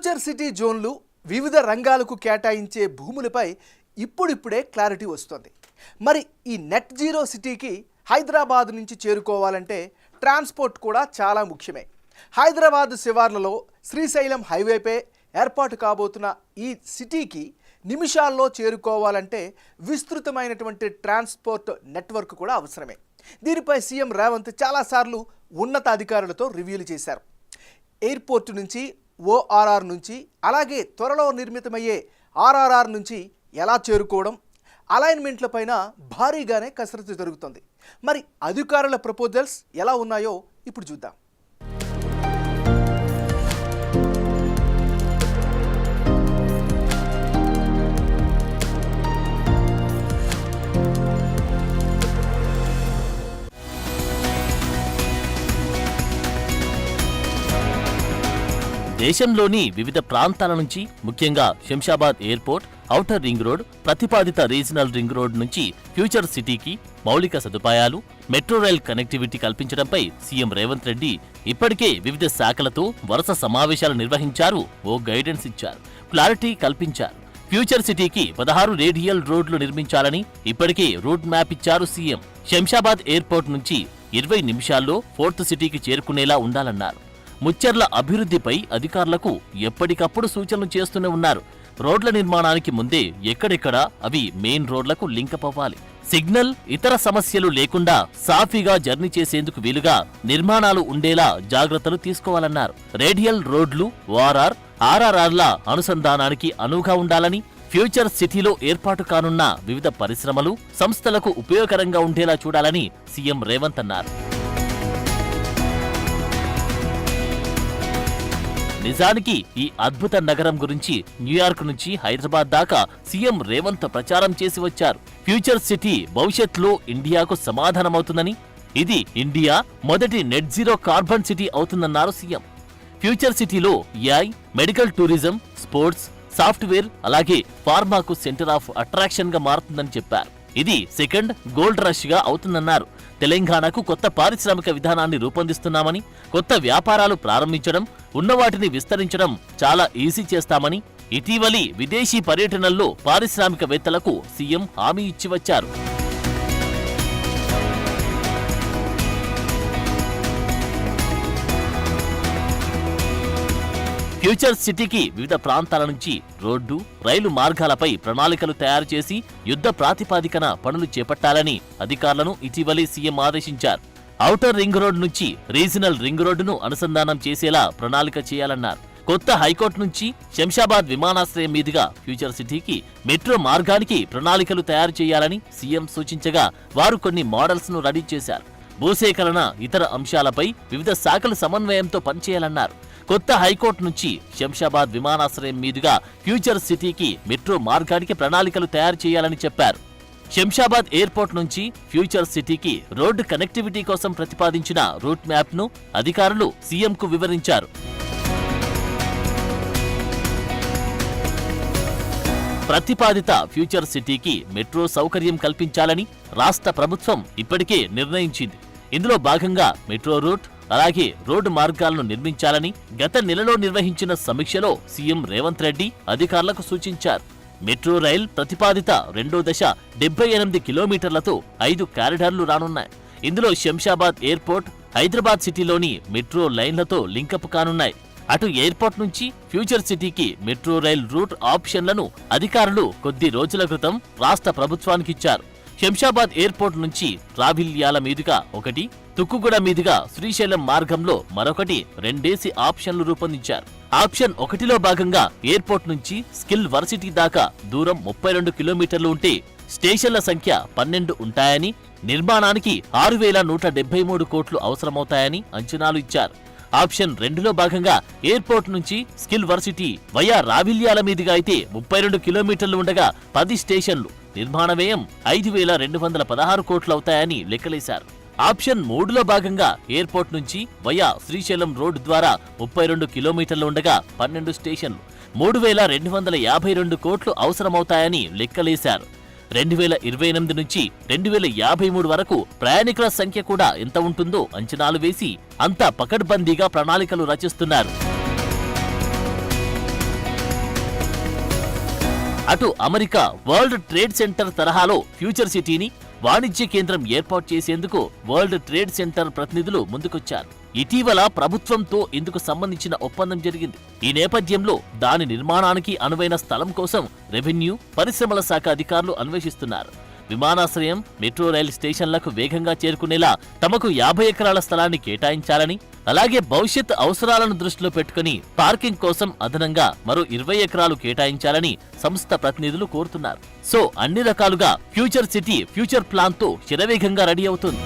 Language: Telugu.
ఫ్యూచర్ సిటీ జోన్లు వివిధ రంగాలకు కేటాయించే భూములపై ఇప్పుడిప్పుడే క్లారిటీ వస్తుంది. మరి ఈ నెట్ జీరో సిటీకి హైదరాబాద్ నుంచి చేరుకోవాలంటే ట్రాన్స్పోర్ట్ కూడా చాలా ముఖ్యమే. హైదరాబాద్ శివార్లలో శ్రీశైలం హైవేపై ఏర్పాటు కాబోతున్న ఈ సిటీకి నిమిషాల్లో చేరుకోవాలంటే విస్తృతమైనటువంటి ట్రాన్స్పోర్ట్ నెట్వర్క్ కూడా అవసరమే. దీనిపై సీఎం రేవంత్ చాలాసార్లు ఉన్నతాధికారులతో రివ్యూలు చేశారు. ఎయిర్పోర్ట్ నుంచి ఓఆర్ఆర్ నుంచి అలాగే త్వరలో నిర్మితమయ్యే ఆర్ఆర్ఆర్ నుంచి ఎలా చేరుకోవడం, అలైన్మెంట్లపైన భారీగానే కసరత్తు జరుగుతుంది. మరి అధికారుల ప్రపోజల్స్ ఎలా ఉన్నాయో ఇప్పుడు చూద్దాం. దేశంలోని వివిధ ప్రాంతాల నుంచి ముఖ్యంగా Shamshabad airport, outer ring road, ప్రతిపాదిత రీజనల్ రింగ్ రోడ్ నుంచి ఫ్యూచర్ సిటీకి మౌలిక సదుపాయాలు, మెట్రో రైల్ కనెక్టివిటీ కల్పించడంపై సీఎం రేవంత్ రెడ్డి ఇప్పటికే వివిధ శాఖలతో వరుస సమావేశాలు నిర్వహించారు. ఓ గైడెన్స్ ఇచ్చారు, క్లారిటీ కల్పించారు. ఫ్యూచర్ సిటీకి 16 రేడియల్ రోడ్లు నిర్మించాలని ఇప్పటికే రూట్ మ్యాప్ ఇచ్చారు సీఎం. శంషాబాద్ ఎయిర్పోర్ట్ నుంచి 20 నిమిషాల్లో ఫోర్త్ సిటీకి చేరుకునేలా ఉండాలన్నారు. ముచ్చెర్ల అభివృద్ధిపై అధికారులకు ఎప్పటికప్పుడు సూచనలు చేస్తూనే ఉన్నారు. రోడ్ల నిర్మాణానికి ముందే ఎక్కడెక్కడ అవి మెయిన్ రోడ్లకు లింకప్ అవ్వాలి, సిగ్నల్ ఇతర సమస్యలు లేకుండా సాఫీగా జర్నీ చేసేందుకు వీలుగా నిర్మాణాలు ఉండేలా జాగ్రత్తలు తీసుకోవాలన్నారు. రేడియల్ రోడ్లు ఆర్ఆర్ఆర్ల అనుసంధానానికి అనువుగా ఉండాలని, ఫ్యూచర్ సిటీలో ఏర్పాటు కానున్న వివిధ పరిశ్రమలు, సంస్థలకు ఉపయోగకరంగా ఉండేలా చూడాలని సీఎం రేవంత్ అన్నారు. నిజానికి ఈ అద్భుత నగరం గురించి న్యూయార్క్ నుంచి హైదరాబాద్ దాకా సీఎం రేవంత్ ప్రచారం చేసి వచ్చారు. ఫ్యూచర్ సిటీ భవిష్యత్తులో ఇండియాకు సమాధానమవుతుందని, ఇది ఇండియా మొదటి నెట్ జీరో కార్బన్ సిటీ అవుతుందన్నారు సీఎం. ఫ్యూచర్ సిటీలో AI, medical tourism, sports, software అలాగే ఫార్మాకు సెంటర్ ఆఫ్ అట్రాక్షన్ గా మారుతుందని చెప్పారు. ఇది సెకండ్ గోల్డ్ రష్ గా అవుతుందన్నారు. తెలంగాణకు కొత్త పారిశ్రామిక విధానాన్ని రూపొందిస్తున్నామని, కొత్త వ్యాపారాలు ప్రారంభించడం, ఉన్నవాటిని విస్తరించడం చాలా ఈజీ చేస్తామని ఇటీవలి విదేశీ పర్యటనల్లో పారిశ్రామికవేత్తలకు సీఎం హామీ ఇచ్చి వచ్చారు. ఫ్యూచర్ సిటీకి వివిధ ప్రాంతాల నుంచి రోడ్డు, రైలు మార్గాలపై ప్రణాళికలు తయారు చేసి యుద్ధ ప్రాతిపాదికన పనులు చేపట్టాలని అధికారులను ఇటీవలే సీఎం ఆదేశించారు. ఔటర్ రింగ్ రోడ్ నుంచి రీజనల్ రింగ్ రోడ్డును అనుసంధానం చేసేలా ప్రణాళిక చేయాలన్నారు. కొత్త హైకోర్టు నుంచి శంషాబాద్ విమానాశ్రయం మీదుగా ఫ్యూచర్ సిటీకి మెట్రో మార్గానికి ప్రణాళికలు తయారు చేయాలని సీఎం సూచించగా వారు కొన్ని మోడల్స్ ను రెడీ చేశారు. భూసేకరణ ఇతర అంశాలపై వివిధ శాఖల సమన్వయంతో పనిచేయాలన్నారు. కొత్త హైకోర్టు నుంచి శంషాబాద్ విమానాశ్రయం మీదుగా ఫ్యూచర్ సిటీకి మెట్రో మార్గానికి ప్రణాళికలు తయారు చేయాలని చెప్పారు. శంషాబాద్ ఎయిర్పోర్ట్ నుంచి ఫ్యూచర్ సిటీకి రోడ్డు కనెక్టివిటీ కోసం ప్రతిపాదించిన రూట్ మ్యాప్ ను అధికారులు సీఎంకు వివరించారు. ప్రతిపాదిత ఫ్యూచర్ సిటీకి మెట్రో సౌకర్యం కల్పించాలని రాష్ట్ర ప్రభుత్వం ఇప్పటికే నిర్ణయించింది. ఇందులో భాగంగా మెట్రో రూట్ అలాగే రోడ్డు మార్గాలను నిర్మించాలని గత నెలలో నిర్వహించిన సమీక్షలో సీఎం రేవంత్ రెడ్డి అధికారులకు సూచించారు. మెట్రో రైల్ ప్రతిపాదిత రెండో దశ 78 కిలోమీటర్లతో 5 కారిడార్లు రానున్నాయి. ఇందులో శంషాబాద్ ఎయిర్పోర్ట్, హైదరాబాద్ సిటీలోని మెట్రో లైన్లతో లింకప్ కానున్నాయి. అటు ఎయిర్పోర్ట్ నుంచి ఫ్యూచర్ సిటీకి మెట్రో రైల్ రూట్ ఆప్షన్లను అధికారులు కొద్ది రోజుల క్రితం రాష్ట్ర ప్రభుత్వానికిచ్చారు. శంషాబాద్ ఎయిర్పోర్ట్ నుంచి ట్రావిల్యాల మీదుగా ఒకటి, తుక్కుగూడ మీదుగా శ్రీశైలం మార్గంలో మరొకటి, 2 ఆప్షన్లు రూపొందించారు. ఆప్షన్ 1లో భాగంగా ఎయిర్పోర్ట్ నుంచి స్కిల్ వర్సిటీ దాకా దూరం 32 కిలోమీటర్లు ఉంటే స్టేషన్ల సంఖ్య 12 ఉంటాయని, నిర్మాణానికి 6,173 కోట్లు అవసరమవుతాయని అంచనాలు ఇచ్చారు. ఆప్షన్ 2లో భాగంగా ఎయిర్పోర్ట్ నుంచి స్కిల్ వర్సిటీ వయా రావిల్యాల మీదుగా అయితే 32 కిలోమీటర్లు ఉండగా 10 స్టేషన్లు, నిర్మాణ వ్యయం 5,216 కోట్లు అవుతాయని లెక్కలేశారు. ఆప్షన్ 3లో భాగంగా ఎయిర్పోర్ట్ నుంచి వయా శ్రీశైలం రోడ్ ద్వారా 32 కిలోమీటర్లు ఉండగా 12 స్టేషన్లు, 3,252 కోట్లు అవసరమవుతాయని లెక్కలేశారు. 2028 నుంచి 2053 వరకు ప్రయాణికుల సంఖ్య కూడా ఎంత ఉంటుందో అంచనాలు వేసి అంతా పకడ్బందీగా ప్రణాళికలు రచిస్తున్నారు. అటు అమెరికా వరల్డ్ ట్రేడ్ సెంటర్ తరహాలో ఫ్యూచర్ సిటీని వాణిజ్య కేంద్రం ఏర్పాటు చేసేందుకు వరల్డ్ ట్రేడ్ సెంటర్ ప్రతినిధులు ముందుకొచ్చారు. ఇటీవల ప్రభుత్వంతో ఇందుకు సంబంధించిన ఒప్పందం జరిగింది. ఈ నేపథ్యంలో దాని నిర్మాణానికి అనువైన స్థలం కోసం రెవెన్యూ, పరిశ్రమల శాఖ అధికారులు అన్వేషిస్తున్నారు. విమానాశ్రయం, మెట్రో రైల్ స్టేషన్లకు వేగంగా చేరుకునేలా తమకు 50 ఎకరాల స్థలాన్ని కేటాయించాలని, అలాగే భవిష్యత్ అవసరాలను దృష్టిలో పెట్టుకుని పార్కింగ్ కోసం అదనంగా మరో 20 ఎకరాలు కేటాయించాలని సంస్థ ప్రతినిధులు కోరుతున్నారు. సో అన్ని రకాలుగా ఫ్యూచర్ సిటీ ఫ్యూచర్ ప్లాన్ తో శరవేగంగా రెడీ అవుతుంది.